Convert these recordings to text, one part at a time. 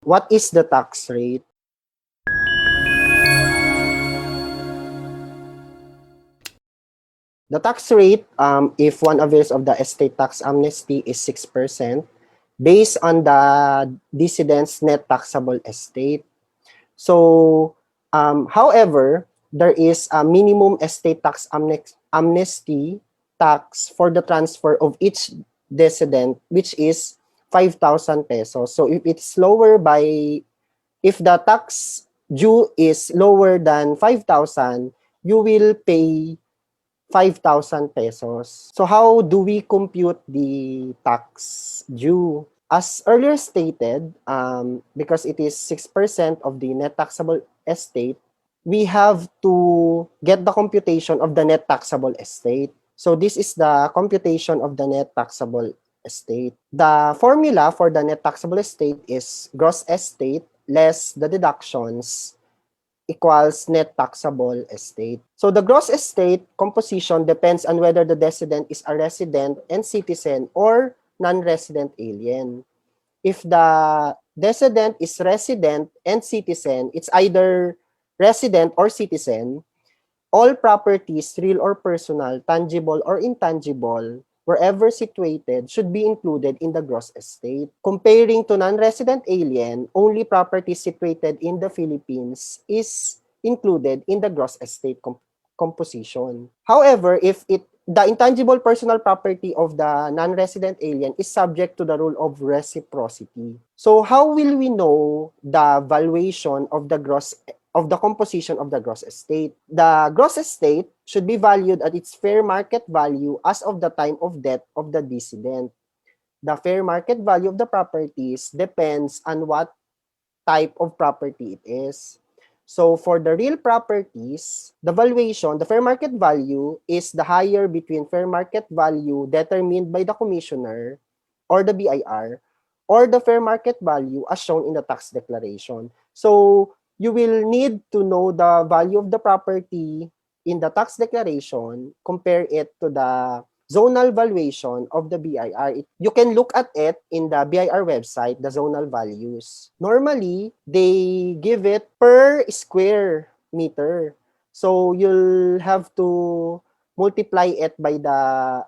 What is the tax rate? The tax rate, if one avails of the estate tax amnesty, is 6% based on the decedent's net taxable estate. So, however, there is a minimum estate tax amnesty tax for the transfer of each decedent, which is 5,000 pesos. So, if the tax due is lower than 5,000, you will pay 5,000 pesos. So how do we compute the tax due? As earlier stated, because it is 6% of the net taxable estate, we have to get the computation of the net taxable estate. So this is the computation of the net taxable estate. The formula for the net taxable estate is gross estate less the deductions equals net taxable estate. So the gross estate composition depends on whether the decedent is a resident and citizen or non-resident alien. If the decedent is resident and citizen, it's either resident or citizen. All properties, real or personal, tangible or intangible, wherever situated, should be included in the gross estate. Comparing to non-resident alien, only properties situated in the Philippines is included in the gross estate composition. However, if the intangible personal property of the non-resident alien is subject to the rule of reciprocity. So how will we know the valuation of the composition of the gross estate? The gross estate should be valued at its fair market value as of the time of death of the decedent. The fair market value of the properties depends on what type of property it is. So for the real properties, the valuation, the fair market value is the higher between fair market value determined by the commissioner or the BIR or the fair market value as shown in the tax declaration. So you will need to know the value of the property in the tax declaration, compare it to the zonal valuation of the BIR. You can look at it in the BIR website, the zonal values. Normally, they give it per square meter. So you'll have to multiply it by the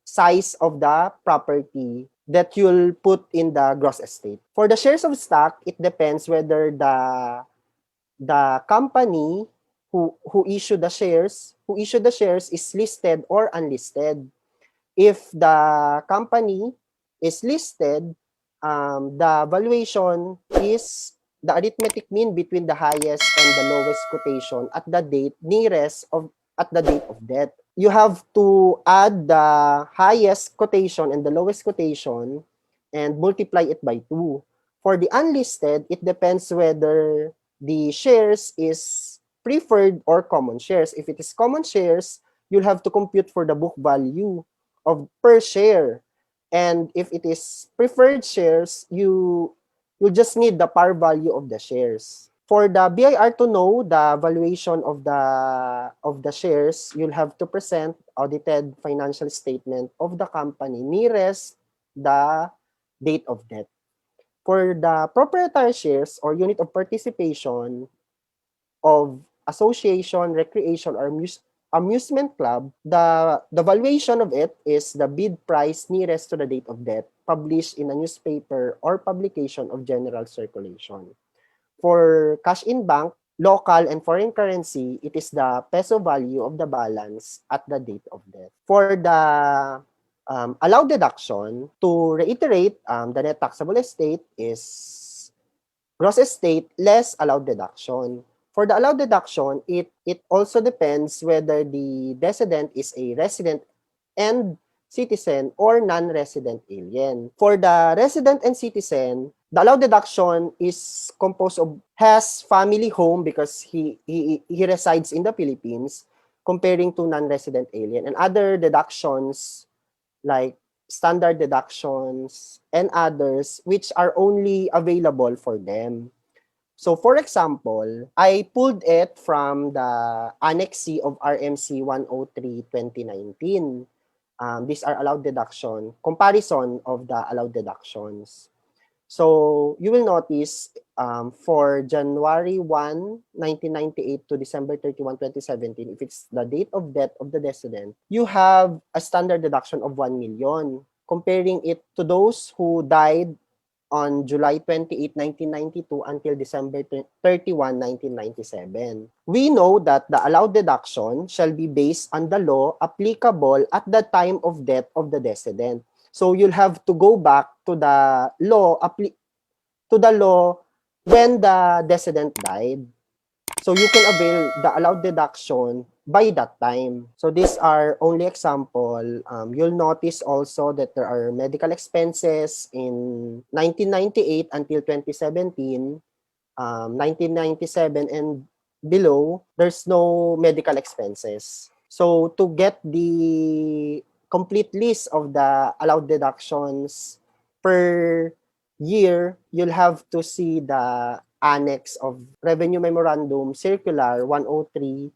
size of the property that you'll put in the gross estate. For the shares of stock, it depends whether the company who issued the shares is listed or unlisted. If the company is listed, the valuation is the arithmetic mean between the highest and the lowest quotation at the date at the date of death. You have to add the highest quotation and the lowest quotation and multiply it by 2. For the unlisted, it depends whether the shares is preferred or common shares. If it is common shares, you'll have to compute for the book value of per share. And if it is preferred shares, you just need the par value of the shares. For the BIR to know the valuation of the shares, you'll have to present audited financial statement of the company nearest the date of death. For the proprietary shares or unit of participation of association, recreation, or amusement club, the valuation of it is the bid price nearest to the date of death, published in a newspaper or publication of general circulation. For cash in bank, local and foreign currency, it is the peso value of the balance at the date of death. For the allowed deduction, to reiterate, the net taxable estate is gross estate less allowed deduction. For the allowed deduction, it also depends whether the decedent is a resident and citizen or non-resident alien. For the resident and citizen, the allowed deduction is composed of has family home because he resides in the Philippines, comparing to non-resident alien, and other deductions like standard deductions and others which are only available for them. So for example, I pulled it from the Annex C of RMC 103/2019. These are allowed deduction, comparison of the allowed deductions. So you will notice for January 1, 1998 to December 31, 2017, if it's the date of death of the decedent, you have a standard deduction of 1 million. Comparing it to those who died on July 28, 1992 until December 31, 1997. We know that the allowed deduction shall be based on the law applicable at the time of death of the decedent. So you'll have to go back to the law when the decedent died. So you can avail the allowed deduction by that time. So these are only example. You'll notice also that there are medical expenses in 1998 until 2017, 1997 and below, there's no medical expenses. So to get the complete list of the allowed deductions per year, you'll have to see the annex of Revenue Memorandum Circular 103-2019.